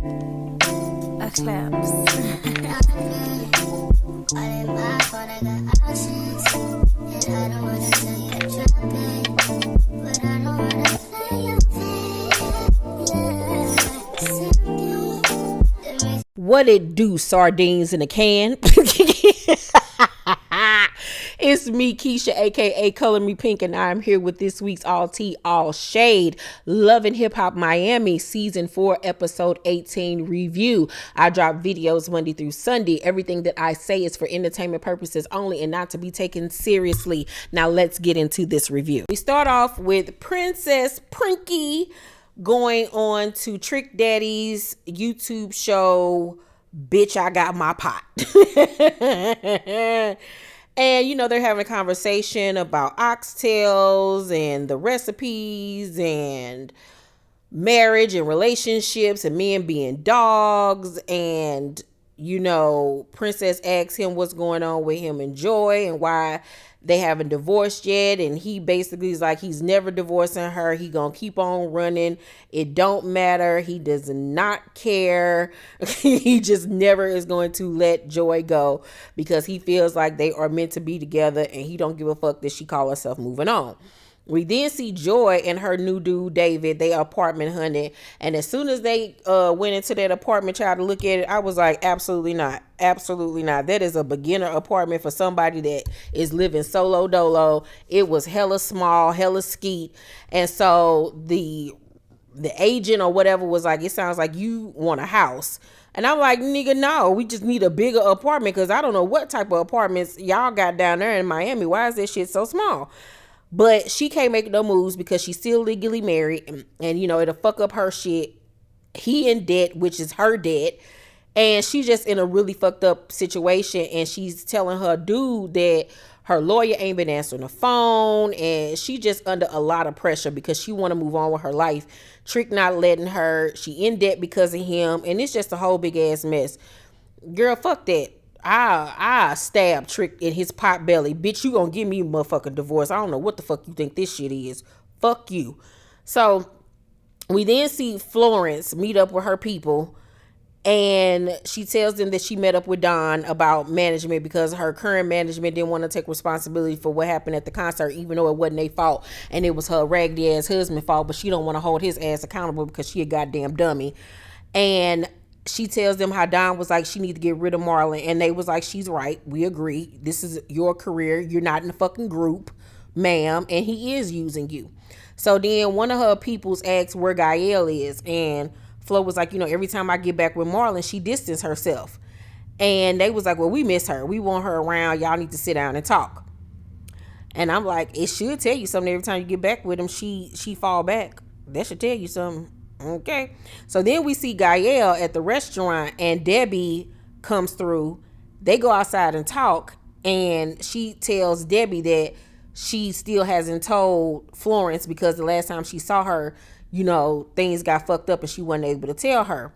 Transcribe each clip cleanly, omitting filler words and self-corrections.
A claps. What it do, sardines in a can? It's me, Keisha, aka Color Me Pynk, and I'm here with this week's All Tea, All Shade, Love and Hip Hop Miami Season 4, Episode 18 review. I drop videos Monday through Sunday. Everything that I say is for entertainment purposes only and not to be taken seriously. Now let's get into this review. We start off with Princess Pynky going on to Trick Daddy's YouTube show, Bitch, I Got My Pot. And, you know, they're having a conversation about oxtails and the recipes and marriage and relationships and men being dogs. And, you know, Princess asks him what's going on with him and Joy and why they haven't divorced yet. And he basically is like, he's never divorcing her. He gonna keep on running. It don't matter. He does not care. He just never is going to let Joy go because he feels like they are meant to be together and he don't give a fuck that she call herself moving on. We then see Joy and her new dude, David, they apartment hunting. And as soon as they went into that apartment, tried to look at it, I was like, absolutely not. Absolutely not. That is a beginner apartment for somebody that is living solo dolo. It was hella small, hella skeet. And so the agent or whatever was like, it sounds like you want a house. And I'm like, nigga, no, we just need a bigger apartment because I don't know what type of apartments y'all got down there in Miami. Why is this shit so small? But she can't make no moves because she's still legally married. And you know, it'll fuck up her shit. He in debt, which is her debt. And she's just in a really fucked up situation. And she's telling her dude that her lawyer ain't been answering the phone. And she just under a lot of pressure because she want to move on with her life. Trick not letting her. She in debt because of him. And it's just a whole big ass mess. Girl, fuck that. I stab Trick in his pot belly. Bitch, you gonna give me a motherfucking divorce. I don't know what the fuck you think this shit is. Fuck you. So we then see Florence meet up with her people and she tells them that she met up with Don about management because her current management didn't want to take responsibility for what happened at the concert, even though it wasn't their fault and it was her raggedy ass husband's fault, but she don't want to hold his ass accountable because she a goddamn dummy. And she tells them how Don was like, she need to get rid of Marlon. And they was like, she's right. We agree. This is your career. You're not in the fucking group, ma'am. And he is using you. So then one of her peoples asked where Gael is. And Flo was like, you know, every time I get back with Marlon, she distanced herself. And they was like, well, we miss her. We want her around. Y'all need to sit down and talk. And I'm like, it should tell you something every time you get back with him. She fall back. That should tell you something. Okay, so then we see Gael at the restaurant and Debbie comes through. They go outside and talk and she tells Debbie that she still hasn't told Florence because the last time she saw her, you know, things got fucked up and she wasn't able to tell her.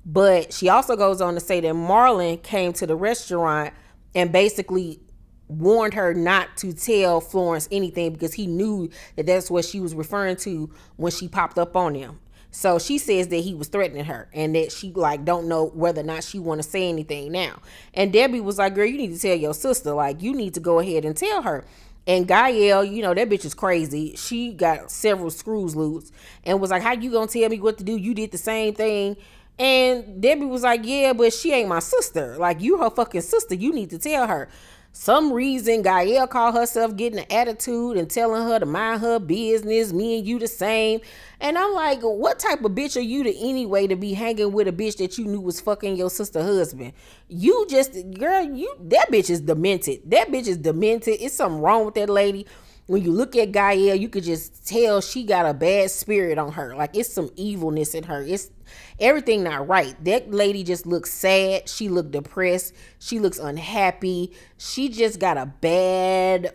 But she also goes on to say that Marlon came to the restaurant and basically warned her not to tell Florence anything because he knew that that's what she was referring to when she popped up on him. So she says that he was threatening her and that she like don't know whether or not she want to say anything now. And Debbie was like, girl, you need to tell your sister. Like, you need to go ahead and tell her. And Gael, you know, that bitch is crazy. She got several screws loose and was like, how you gonna tell me what to do? You did the same thing. And Debbie was like, yeah, but she ain't my sister. Like, you her fucking sister. You need to tell her. Some reason Gael called herself getting an attitude and telling her to mind her business, me and you the same. And I'm like, what type of bitch are you to anyway to be hanging with a bitch that you knew was fucking your sister husband? You just, girl, that bitch is demented. That bitch is demented. It's something wrong with that lady. When you look at Gael, you could just tell she got a bad spirit on her. Like, it's some evilness in her. It's everything not right. That lady just looks sad. She looked depressed. She looks unhappy. She just got a bad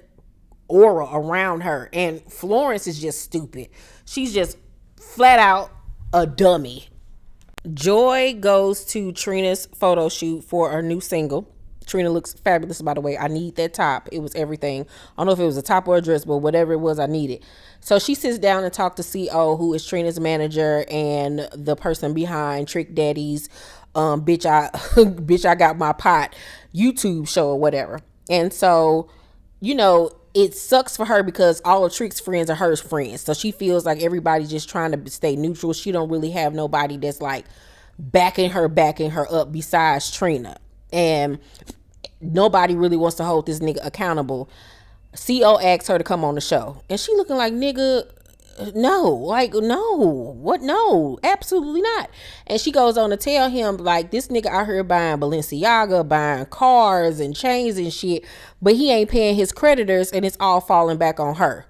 aura around her. And Florence is just stupid. She's just flat out a dummy. Joy goes to Trina's photo shoot for her new single. Trina looks fabulous, by the way. I need that top. It was everything. I don't know if it was a top or a dress, but whatever it was, I need it. So she sits down and talks to CO, who is Trina's manager and the person behind Trick Daddy's bitch I got my pot YouTube show or whatever. And so, it sucks for her because all of Trick's friends are her friends. So she feels like everybody's just trying to stay neutral. She don't really have nobody that's like backing her up besides Trina. And nobody really wants to hold this nigga accountable. CO asked her to come on the show. And she looking like, nigga, no, like, no, what? No, absolutely not. And she goes on to tell him, like, this nigga out here buying Balenciaga, buying cars and chains and shit, but he ain't paying his creditors and it's all falling back on her.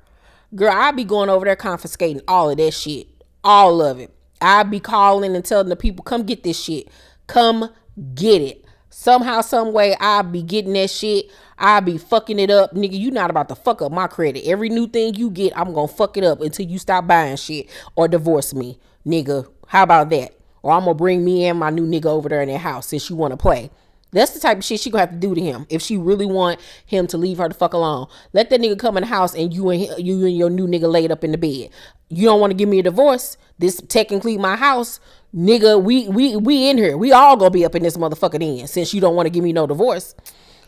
Girl, I be going over there confiscating all of that shit, all of it. I be calling and telling the people, come get this shit, come get it. Somehow, some way, I be getting that shit. I be fucking it up. Nigga, you not about to fuck up my credit. Every new thing you get, I'm gonna fuck it up until you stop buying shit or divorce me. Nigga, how about that? Or I'm gonna bring me and my new nigga over there in that house since you wanna play. That's the type of shit she gonna have to do to him if she really want him to leave her the fuck alone. Let that nigga come in the house and you and your new nigga laid up in the bed. You don't want to give me a divorce? This technically my house. Nigga, we in here. We all gonna be up in this motherfucker then, since you don't want to give me no divorce.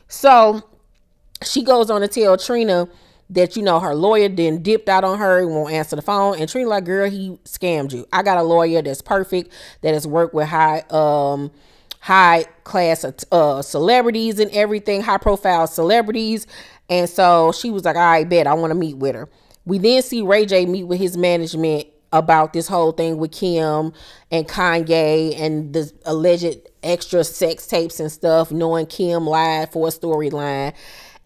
So she goes on to tell Trina that, her lawyer then dipped out on her and won't answer the phone. And Trina like, girl, he scammed you. I got a lawyer that's perfect, that has worked with high class celebrities and everything, high profile celebrities. And so she was like, all right, bet, I want to meet with her. We then see Ray J meet with his management about this whole thing with Kim and Kanye and the alleged extra sex tapes and stuff, knowing Kim lied for a storyline.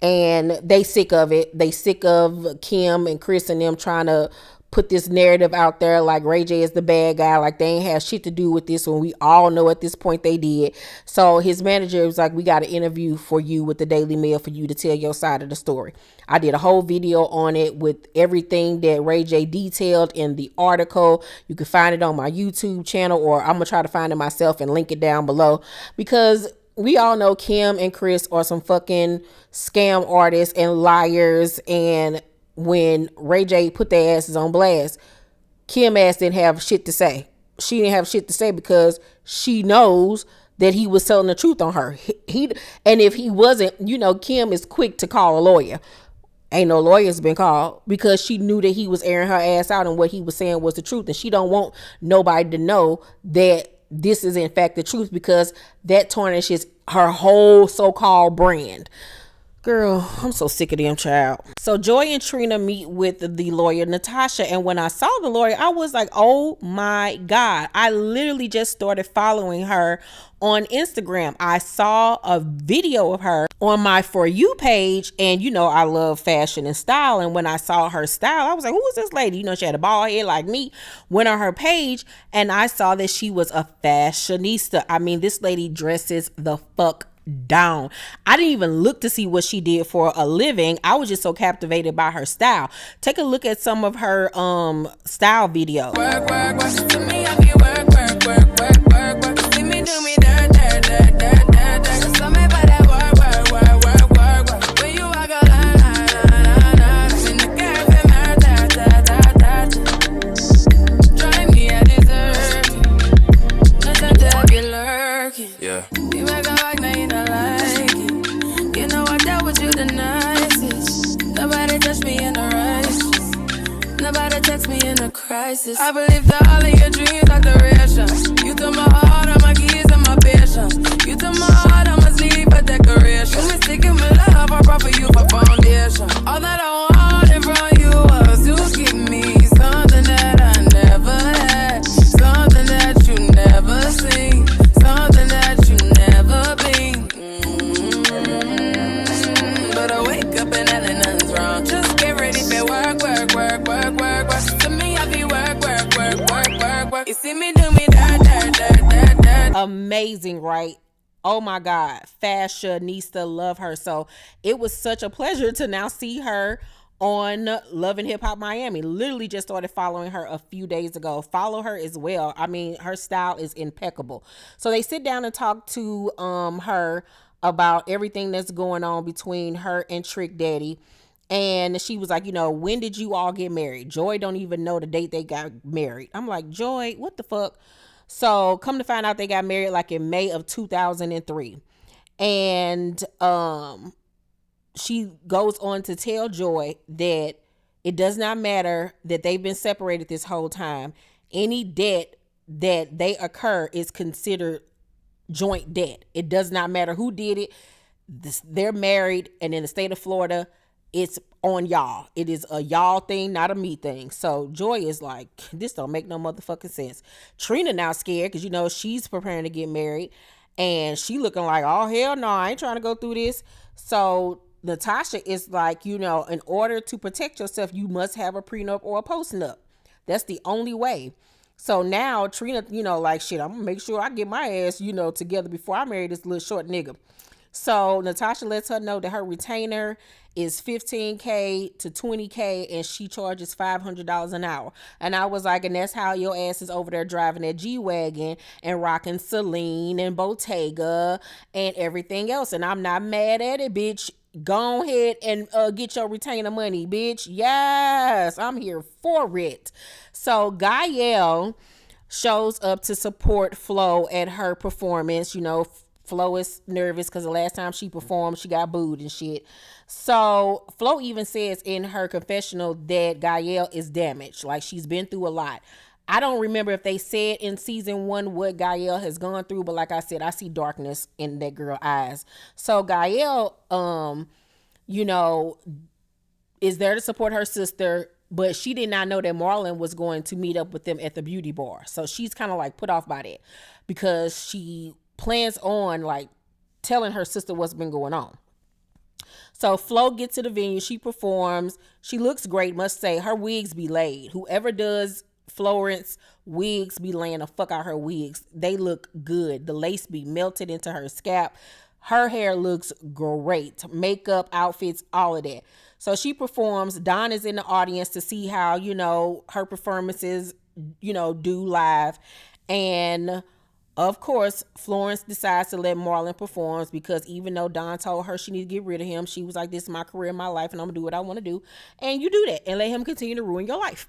And they sick of it. They sick of Kim and Chris and them trying to put this narrative out there like Ray J is the bad guy, like they ain't have shit to do with this, when we all know at this point they did. So his manager was like, we got an interview for you with the Daily Mail for you to tell your side of the story. I did a whole video on it with everything that Ray J detailed in the article. You can find it on my YouTube channel, or I'm gonna try to find it myself and link it down below, because we all know Kim and Chris are some fucking scam artists and liars. And when Ray J put their asses on blast, Kim ass didn't have shit to say. She didn't have shit to say because she knows that he was telling the truth on her. And if he wasn't, Kim is quick to call a lawyer. Ain't no lawyers been called, because she knew that he was airing her ass out and what he was saying was the truth. And she don't want nobody to know that this is in fact the truth, because that tarnishes her whole so-called brand. Girl, I'm so sick of them, child. So Joy and Trina meet with the lawyer, Natasha. And when I saw the lawyer, I was like, oh my God. I literally just started following her on Instagram. I saw a video of her on my For You page. And, I love fashion and style. And when I saw her style, I was like, who is this lady? She had a bald head like me. Went on her page and I saw that she was a fashionista. I mean, this lady dresses the fuck down. I didn't even look to see what she did for a living. I was just so captivated by her style. Take a look at some of her style videos. Work, work, work. To me, I be work, work, work, work, work, work. See me do me dirt, dirt, dirt, dirt, dirt, dirt. Just tell me about that work, work, work, work, work, work. When you walk a line, in the cafe, drive me a dessert. Nothing to be lurking. Yeah. You make a like, now you don't like it. You know I dealt with you the nicest. Nobody touched me in the righteous. Nobody text me in a crisis. I believe that all of your dreams are durations. You took my heart, all my keys, and my patience. You took my heart, I must leave a decoration. You mistaken my love, I brought for you for foundation. All that I wanted from you was to give me something that I never had, something that you never seen, something that you never been. But I wake up and nothing's wrong. Just get ready for work, work, work, work, work, work. To me, I be work, work, work, work, work, work. You see me do me dirt, dirt, dirt, dirt, dirt. Amazing, right? Oh my God, fashionista, love her. So it was such a pleasure to now see her on Love and Hip Hop Miami. Literally just started following her a few days ago. Follow her as well. I mean, her style is impeccable. So they sit down and talk to her about everything that's going on between her and Trick Daddy. And she was like, when did you all get married? Joy don't even know the date they got married. I'm like, Joy, what the fuck? So come to find out they got married like in May of 2003. And she goes on to tell Joy that it does not matter that they've been separated this whole time. Any debt that they incur is considered joint debt. It does not matter who did it. They're married, and in the state of Florida, it's on y'all. It is a y'all thing, not a me thing. So Joy is like, this don't make no motherfucking sense. Trina now scared because she's preparing to get married, and she looking like, oh hell no, I ain't trying to go through this. So Natasha is like, in order to protect yourself, you must have a prenup or a postnup. That's the only way. So now Trina, like, shit, I'm gonna make sure I get my ass, together before I marry this little short nigga. So Natasha lets her know that her retainer is $15K to $20K, and she charges $500 an hour. And I was like, and that's how your ass is over there driving that G-Wagon and rocking Celine and Bottega and everything else. And I'm not mad at it, bitch. Go ahead and get your retainer money, bitch. Yes, I'm here for it. So Gael shows up to support Flo at her performance. Flo is nervous because the last time she performed, she got booed and shit. So Flo even says in her confessional that Gael is damaged. Like, she's been through a lot. I don't remember if they said in season 1 what Gael has gone through, but like I said, I see darkness in that girl's eyes. So Gael, is there to support her sister, but she did not know that Marlon was going to meet up with them at the beauty bar. So she's kind of like put off by that because she plans on like telling her sister what's been going on. So Flo gets to the venue, she performs, she looks great, must say. Her wigs be laid. Whoever does Florence wigs be laying the fuck out her wigs. They look good. The lace be melted into her scalp. Her hair looks great. Makeup, outfits, all of that. So she performs. Don is in the audience to see how, her performances, do live. And of course, Florence decides to let Marlon perform because even though Don told her she needs to get rid of him, she was like, this is my career, my life, and I'm going to do what I want to do. And you do that and let him continue to ruin your life.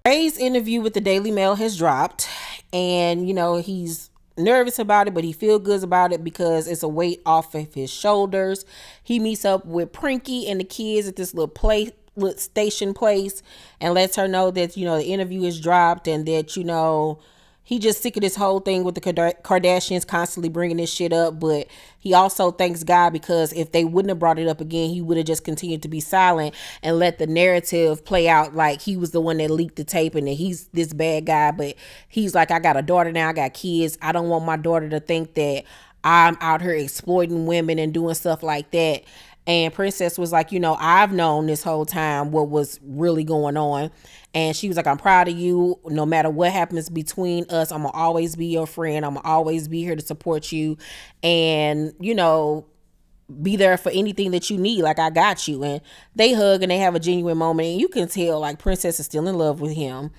Ray's interview with the Daily Mail has dropped, and, he's nervous about it, but he feels good about it because it's a weight off of his shoulders. He meets up with Prinky and the kids at this little station place and lets her know that, the interview is dropped and that, he just sick of this whole thing with the Kardashians constantly bringing this shit up. But he also thanks God because if they wouldn't have brought it up again, he would have just continued to be silent and let the narrative play out like he was the one that leaked the tape and that he's this bad guy. But he's like, I got a daughter now, I got kids. I don't want my daughter to think that I'm out here exploiting women and doing stuff like that. And Princess was like, I've known this whole time what was really going on. And she was like, I'm proud of you. No matter what happens between us, I'm going to always be your friend. I'm going to always be here to support you. And, be there for anything that you need. Like, I got you. And they hug and they have a genuine moment. And you can tell, like, Princess is still in love with him.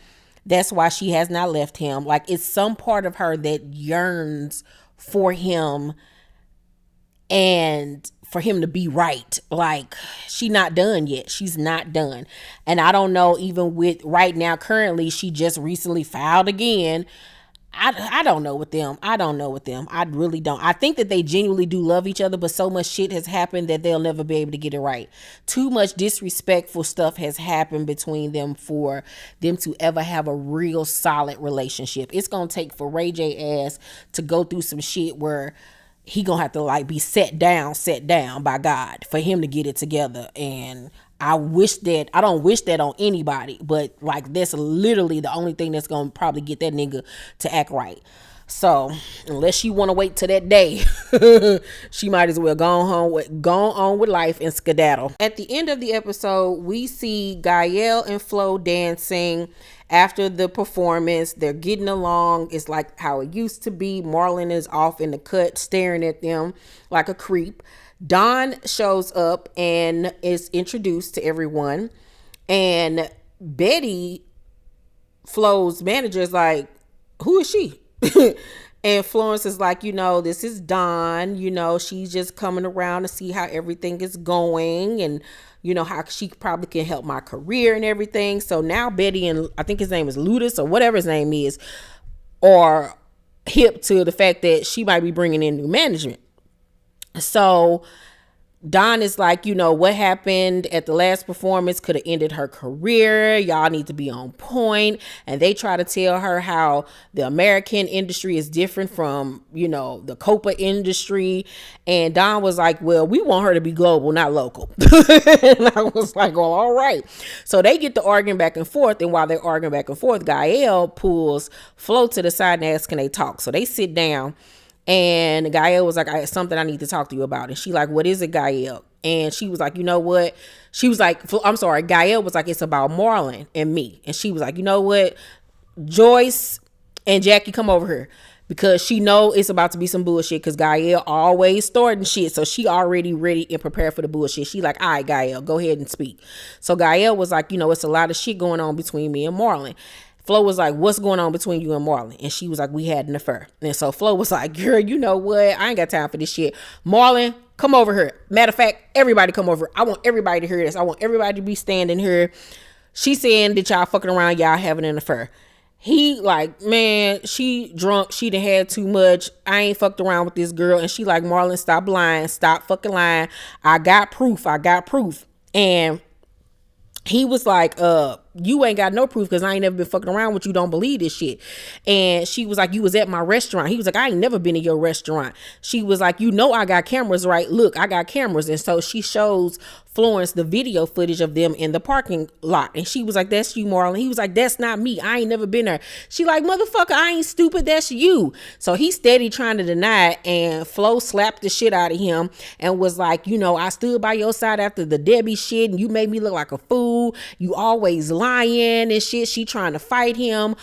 That's why she has not left him. Like, it's some part of her that yearns for him and for him to be right. Like, she not done yet. She's not done. And I don't know, even with right now, currently, she just recently filed again. I don't know with them. I really don't. I think that they genuinely do love each other, but so much shit has happened that they'll never be able to get it right. Too much disrespectful stuff has happened between them for them to ever have a real solid relationship. It's going to take for Ray J ass to go through some shit where he gonna have to like be set down by God for him to get it together. And I don't wish that on anybody, but like that's literally the only thing that's gonna probably get that nigga to act right. So unless she want to wait till that day, she might as well go on with life and skedaddle. At the end of the episode, we see Gael and Flo dancing. After the performance, they're getting along. It's like how it used to be. Marlon is off in the cut staring at them like a creep. Don shows up and is introduced to everyone. And Betty, Flo's manager, is like, who is she? And Florence is like, this is Dawn. She's just coming around to see how everything is going and, how she probably can help my career and everything. So now Betty and I think his name is Ludus or whatever his name is, are hip to the fact that she might be bringing in new management. So Don is like, what happened at the last performance could have ended her career. Y'all need to be on point. And they try to tell her how the American industry is different from, the Copa industry. And Don was like, well, we want her to be global, not local. And I was like, well, all right. So they get to arguing back and forth. And while they're arguing back and forth, Gael pulls Flo to the side and asks, can they talk? So they sit down. And Gael was like, I have something I need to talk to you about. And she like, what is it, Gael? And she was like, you know what? She was like, I'm sorry. Gael was like, it's about Marlon and me. And she was like, you know what? Joyce and Jackie, come over here. Because she know it's about to be some bullshit. Because Gael always starting shit. So she already ready and prepared for the bullshit. She like, all right, Gael, go ahead and speak. So Gael was like, it's a lot of shit going on between me and Marlon. Flo was like, what's going on between you and Marlon? And she was like, we had an affair. And so Flo was like, girl, you know what? I ain't got time for this shit. Marlon, come over here. Matter of fact, everybody come over. I want everybody to hear this. I want everybody to be standing here. She saying that y'all fucking around, y'all having an affair. He like, man, she drunk. She done had too much. I ain't fucked around with this girl. And she like, Marlon, stop lying. Stop fucking lying. I got proof. And he was like, you ain't got no proof because I ain't never been fucking around with you. Don't believe this shit. And she was like, you was at my restaurant. He was like, I ain't never been in your restaurant. She was like, I got cameras, right? Look, I got cameras. And so she shows Florence the video footage of them in the parking lot. And she was like, that's you, Marlon. He was like, that's not me. I ain't never been there. She like, motherfucker, I ain't stupid. That's you. So he steady trying to deny it. And Flo slapped the shit out of him and was like, I stood by your side after the Debbie shit and you made me look like a fool. You always lying and shit. She trying to fight him.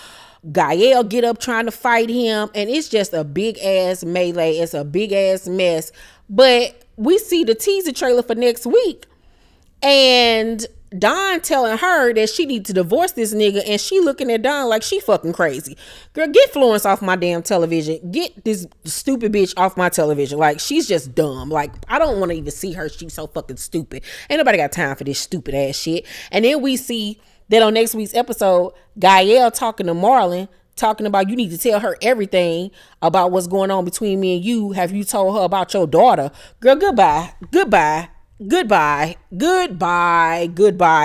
Gael get up trying to fight him. And it's just a big ass melee. It's a big ass mess. But we see the teaser trailer for next week. And Don telling her that she need to divorce this nigga, and she looking at Don like she fucking crazy. Girl, get Florence off my damn television. Get this stupid bitch off my television. Like, she's just dumb. Like, I don't want to even see her. She's so fucking stupid. Ain't nobody got time for this stupid ass shit. And then we see that on next week's episode, Gael talking to Marlon, talking about you need to tell her everything about what's going on between me and you. Have you told her about your daughter? Girl, goodbye.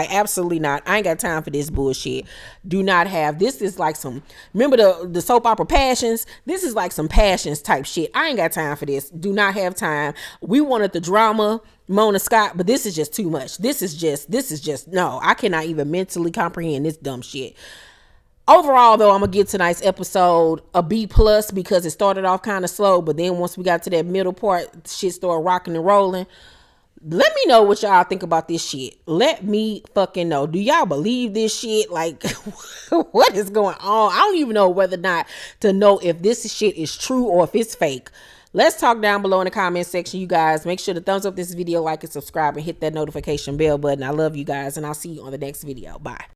Absolutely not. I ain't got time for this bullshit. Do not have. This is like some, remember the soap opera Passions? This is like some Passions type shit. I ain't got time for this. Do not have time. We wanted the drama, Mona Scott, but this is just too much. This is just, no, I cannot even mentally comprehend this dumb shit. Overall, though, I'm going to give tonight's episode a B+ because it started off kind of slow, but then once we got to that middle part, shit started rocking and rolling. Let me know what y'all think about this shit. Let me fucking know. Do y'all believe this shit? Like, what is going on? I don't even know whether or not to know if this shit is true or if it's fake. Let's talk down below in the comment section, you guys. Make sure to thumbs up this video, like and subscribe, and hit that notification bell button. I love you guys, and I'll see you on the next video. Bye.